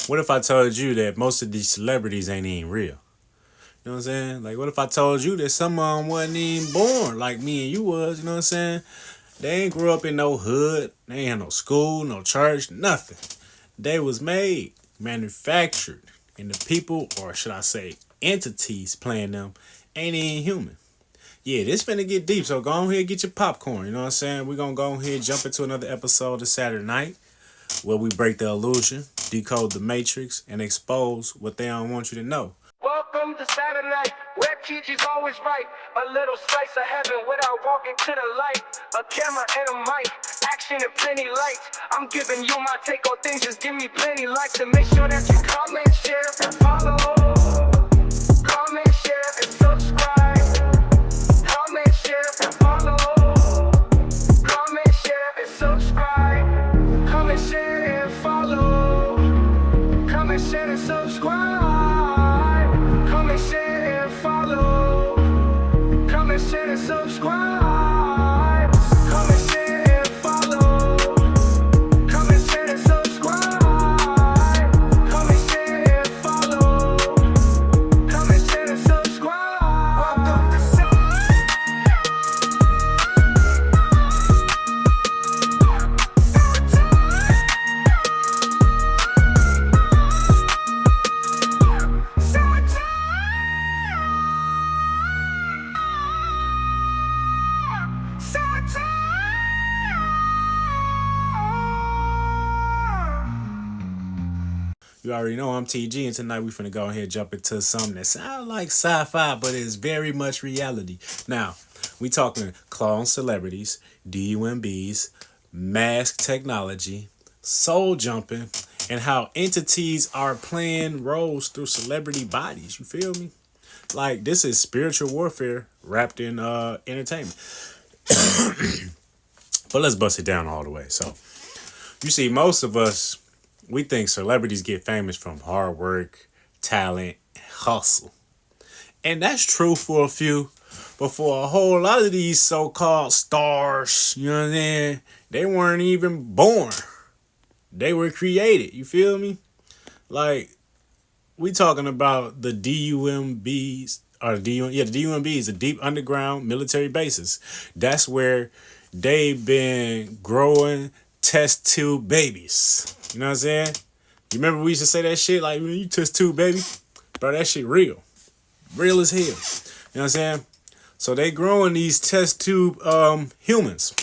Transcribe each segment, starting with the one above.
What if I told you that most of these celebrities ain't even real? You know what I'm saying? Like, what if I told you that some of them wasn't even born like me and you was? You know what I'm saying? They ain't grew up in no hood. They ain't had no school, no church, nothing. They was made, manufactured, and the people, or should I say, entities playing them, ain't even human. Yeah, this finna get deep, so go on here and get your popcorn. You know what I'm saying? We're gonna go on here and jump into another episode of Saturday Night, where we break the illusion, decode the matrix, and expose what they don't want you to know. Welcome to Saturday Night, where teacher's always right. A little slice of heaven without walking to the light. A camera and a mic, action and plenty lights. I'm giving you my take on things, just give me plenty light to make sure that you comment, share, and follow. Comment, share, and subscribe. Comment, share, and follow. Comment, share, and subscribe. Comment, share, and follow. Comment, share, and subscribe. Comment, share, and follow. Comment, share, and subscribe. Comment, share, and follow. Comment, share, and subscribe. Comment, share, and follow. Comment, share, and subscribe. Welcome to You already know I'm TG, and tonight we finna go ahead and jump into something that sounds like sci-fi, but is very much reality. Now, we talking clone celebrities, DUMBs, mask technology, soul jumping, and how entities are playing roles through celebrity bodies. You feel me? Like, this is spiritual warfare wrapped in entertainment. But let's bust it down all the way. So, you see, most of us, we think celebrities get famous from hard work, talent, hustle. And that's true for a few. But for a whole lot of these so-called stars, you know what I'm saying? They weren't even born. They were created. You feel me? Like, we talking about the DUMBs, or the DUMBs, the deep underground military bases. That's where they've been growing test tube babies. You know what I'm saying? You remember we used to say that shit like, you test tube baby? Bro, that shit real. Real as hell. You know what I'm saying? So they growing these test tube humans,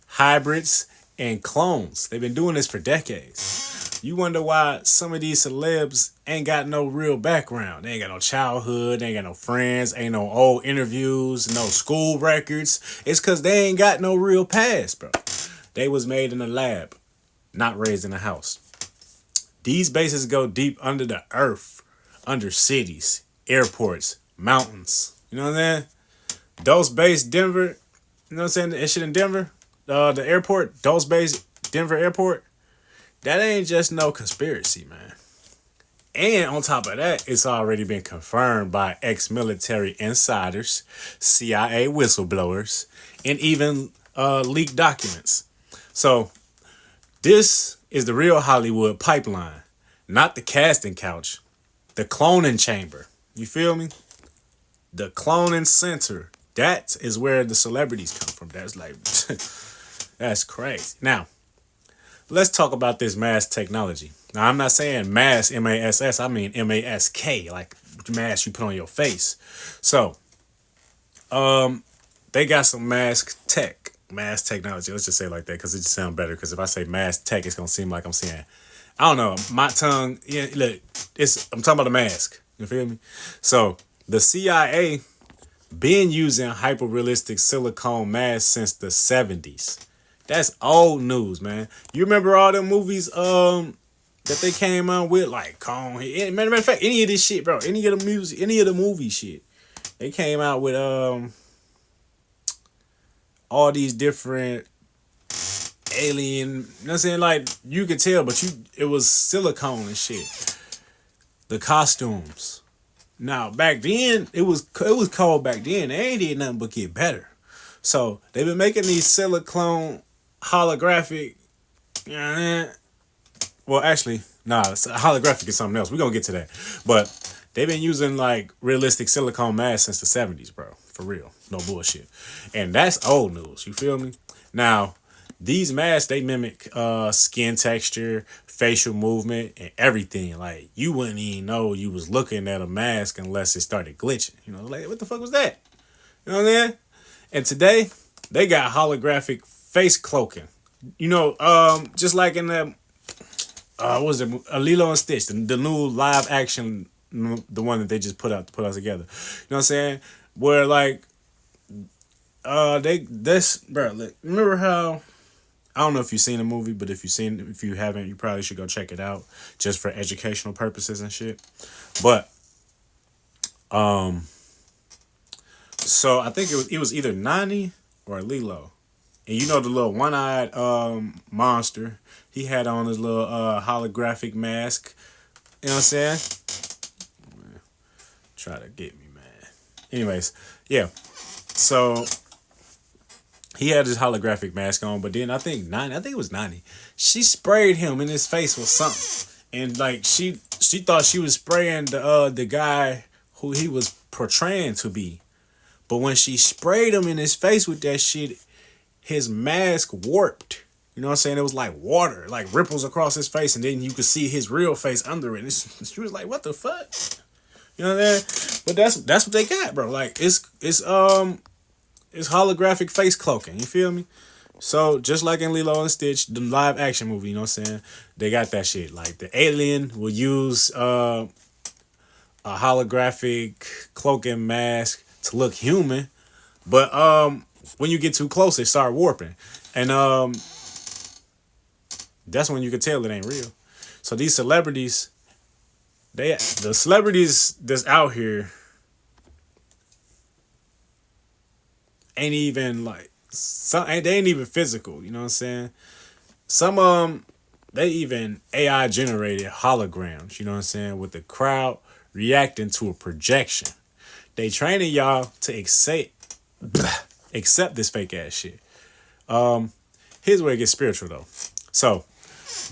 hybrids, and clones. They've been doing this for decades. You wonder why some of these celebs ain't got no real background. They ain't got no childhood, they ain't got no friends, ain't no old interviews, no school records. It's because they ain't got no real past, bro. They was made in a lab, not raised in a house. These bases go deep under the earth, under cities, airports, mountains. You know what I'm saying? Dose Base, Denver. You know what I'm saying? That shit in Denver. The airport, Dose Base, Denver Airport. That ain't just no conspiracy, man. And on top of that, it's already been confirmed by ex-military insiders, CIA whistleblowers, and even leaked documents. So, this is the real Hollywood pipeline, not the casting couch, the cloning chamber. You feel me? The cloning center. That is where the celebrities come from. That's like, that's crazy. Now, let's talk about this mask technology. Now, I'm not saying mask, M-A-S-S, I mean M-A-S-K, like mask you put on your face. So, they got some mask technology. Let's just say it like that because it just sounds better. Because if I say mask tech, it's gonna seem like I'm saying, I don't know, my tongue. Yeah, look, I'm talking about a mask. You feel me? So the CIA been using hyper-realistic silicone masks since the 70s. That's old news, man. You remember all them movies that they came out with, like Conehead. Matter of fact, any of this shit, bro. Any of the music, any of the movie shit. They came out with all these different alien, you know what I'm saying? Like, you could tell, but it was silicone and shit. The costumes. Now, back then, it was cold back then. They ain't did nothing but get better. So, they've been making these silicone holographic, you know what I mean? Well, actually, Nah, holographic is something else. We're gonna get to that. But they've been using like realistic silicone masks since the 70s, bro. For real. No bullshit. And that's old news. You feel me? Now, these masks, they mimic skin texture, facial movement, and everything. Like, you wouldn't even know you was looking at a mask unless it started glitching. You know, like, what the fuck was that? You know what I'm saying? And today, they got holographic face cloaking. You know, just like in the what was it? Lilo and Stitch, the new live action, the one that they just put out together. You know what I'm saying? Where like, bro. Like, remember how? I don't know if you've seen the movie, but if you haven't, you probably should go check it out just for educational purposes and shit. But, so I think it was either Nani or Lilo. And you know the little one-eyed monster. He had on his little holographic mask. You know what I'm saying? Try to get me, man. Anyways, yeah. So he had his holographic mask on, but then I think it was Nani. She sprayed him in his face with something. And like she thought she was spraying the guy who he was portraying to be. But when she sprayed him in his face with that shit, his mask warped. You know what I'm saying? It was like water, like ripples across his face, and then you could see his real face under it. And she was like, "What the fuck?" You know what I'm saying? But that's what they got, bro. Like it's holographic face cloaking. You feel me? So just like in Lilo and Stitch, the live action movie, you know what I'm saying? They got that shit. Like the alien will use a holographic cloaking mask to look human, but when you get too close, it start warping, and that's when you can tell it ain't real. So these celebrities, the celebrities that's out here ain't even like they ain't even physical. You know what I'm saying? Some they even AI generated holograms. You know what I'm saying? With the crowd reacting to a projection. They training y'all to accept this fake ass shit. Here's where it gets spiritual though. So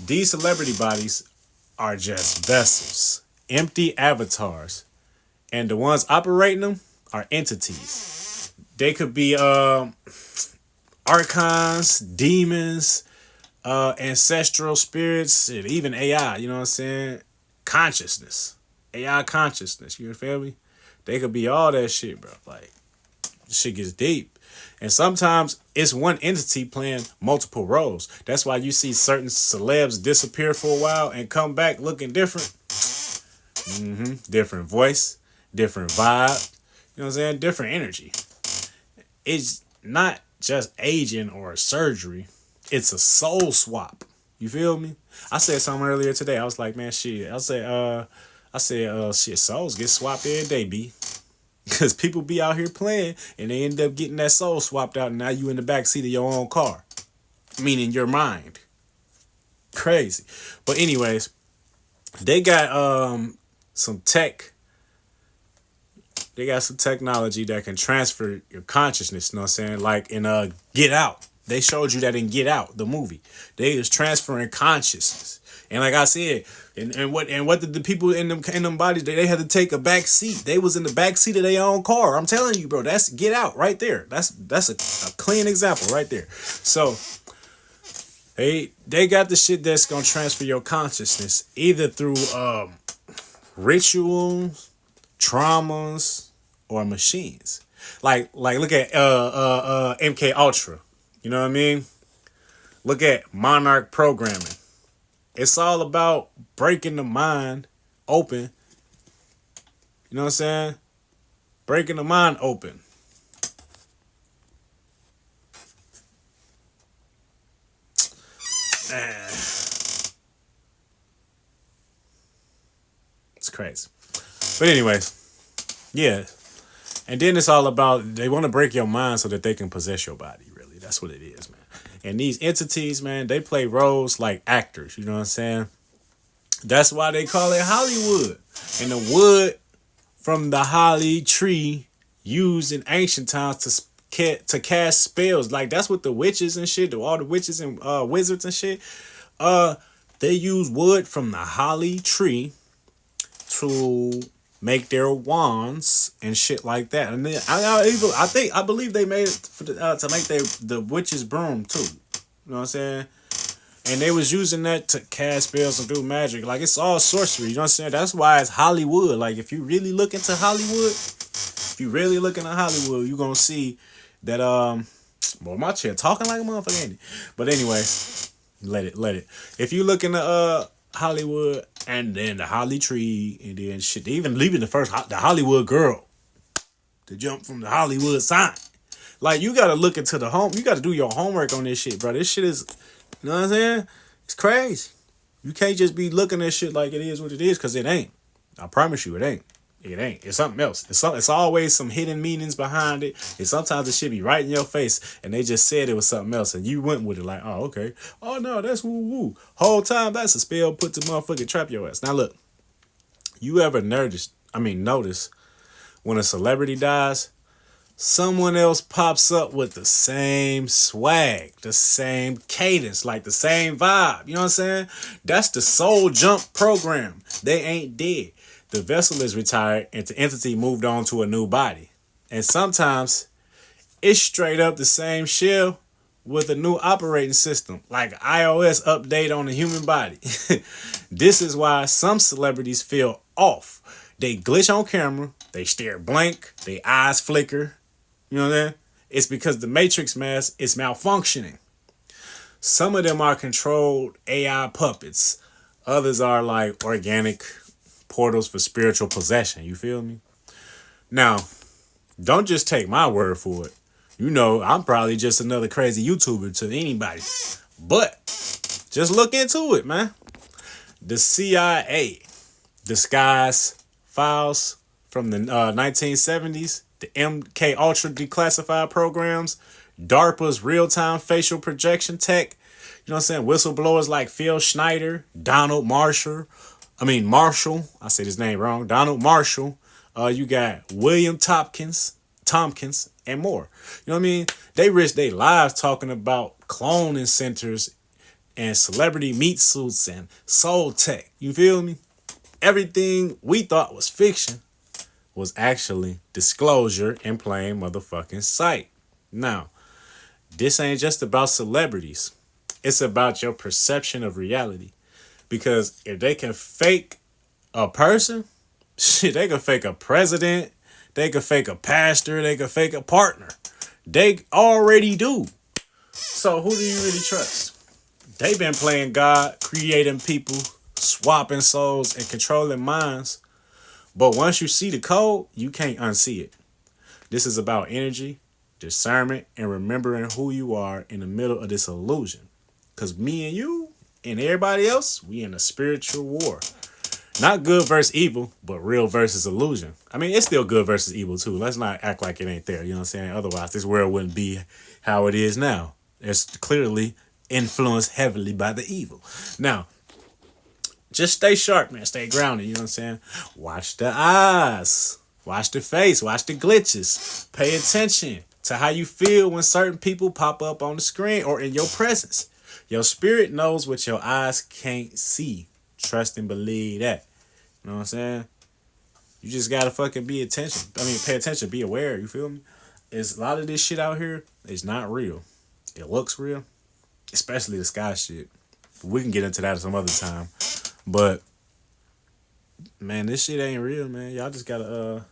these celebrity bodies are just vessels, empty avatars, and the ones operating them are entities. They could be archons, demons, ancestral spirits, and even AI. You know what I'm saying? Consciousness, AI consciousness. You feel me? They could be all that shit, bro. Like, shit gets deep. And sometimes it's one entity playing multiple roles. That's why you see certain celebs disappear for a while and come back looking different. Different voice, different vibe. You know what I'm saying? Different energy. It's not just aging or surgery. It's a soul swap. You feel me? I said something earlier today. I was like, man, shit. I said, shit, souls get swapped every day, B. Because people be out here playing and they end up getting that soul swapped out, and now you in the back seat of your own car. Meaning your mind. Crazy. But anyways, they got some tech. They got some technology that can transfer your consciousness, you know what I'm saying? Like in Get Out. They showed you that in Get Out, the movie. They was transferring consciousness. And like I said, and what did the people in them bodies, they had to take a back seat. They was in the back seat of their own car. I'm telling you, bro, that's Get Out right there. That's a clean example right there. So they got the shit that's gonna transfer your consciousness either through rituals, traumas, or machines. Like look at MK Ultra. You know what I mean? Look at Monarch programming. It's all about breaking the mind open. You know what I'm saying? Breaking the mind open. It's crazy. But anyways, yeah. And then it's all about, they want to break your mind so that they can possess your body, really. That's what it is, man. And these entities, man, they play roles like actors. You know what I'm saying? That's why they call it Hollywood. And the wood from the holly tree used in ancient times to cast spells. Like, that's what the witches and shit, all the witches and wizards and shit, They use wood from the holly tree to make their wands and shit like that. And then I believe they made it for to make the witch's broom too. You know what I'm saying? And they was using that to cast spells and do magic. Like, it's all sorcery. You know what I'm saying? That's why it's Hollywood. Like, if you really look into Hollywood, you gonna see that well, my chair talking like a motherfucker, ain't it? But anyway, let it. If you look into Hollywood and then the holly tree and then shit, they even leaving the Hollywood girl to jump from the Hollywood sign. Like, you gotta look into you gotta do your homework on this shit, bro. This shit is, you know what I'm saying? It's crazy. You can't just be looking at shit like it is what it is, because it ain't. I promise you, it ain't. It ain't. It's something else. It's always some hidden meanings behind it. And sometimes it should be right in your face, and they just said it was something else, and you went with it like, oh, okay. Oh, no, that's woo-woo. Whole time, that's a spell put to motherfucking trap your ass. Now, look. You ever notice when a celebrity dies, someone else pops up with the same swag, the same cadence, like the same vibe. You know what I'm saying? That's the soul jump program. They ain't dead. The vessel is retired and the entity moved on to a new body. And sometimes it's straight up the same shell with a new operating system, like iOS update on the human body. This is why some celebrities feel off. They glitch on camera, they stare blank, their eyes flicker. You know what I'm saying? It's because the Matrix mask is malfunctioning. Some of them are controlled AI puppets. Others are like organic portals for spiritual possession. You feel me? Now, don't just take my word for it. You know, I'm probably just another crazy YouTuber to anybody. But just look into it, man. The CIA disguised files from the 1970s, the MK Ultra declassified programs, DARPA's real-time facial projection tech, you know what I'm saying? Whistleblowers like Phil Schneider, Donald Marshall. I said his name wrong. Donald Marshall. You got William Tompkins, and more. You know what I mean? They risk their lives talking about cloning centers and celebrity meat suits and soul tech. You feel me? Everything we thought was fiction was actually disclosure in plain motherfucking sight. Now, this ain't just about celebrities. It's about your perception of reality. Because if they can fake a person, shit, they can fake a president, they can fake a pastor, they can fake a partner. They already do. So who do you really trust? They've been playing God, creating people, swapping souls, and controlling minds. But once you see the code, you can't unsee it. This is about energy, discernment, and remembering who you are in the middle of this illusion. Because me and you and everybody else, we in a spiritual war. Not good versus evil, but real versus illusion. I mean, it's still good versus evil too. Let's not act like it ain't there. You know what I'm saying? Otherwise, this world wouldn't be how it is now. It's clearly influenced heavily by the evil. Now, just stay sharp, man. Stay grounded. You know what I'm saying? Watch the eyes. Watch the face. Watch the glitches. Pay attention to how you feel when certain people pop up on the screen or in your presence. Your spirit knows what your eyes can't see. Trust and believe that. You know what I'm saying? You just gotta fucking pay attention. Be aware. You feel me? It's a lot of this shit out here. It's not real. It looks real, especially the sky shit. We can get into that some other time. But man, this shit ain't real, man. Y'all just gotta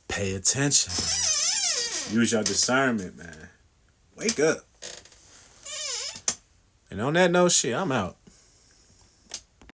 pay attention. Man. Use your discernment, man. Wake up. And on that note, shit, I'm out.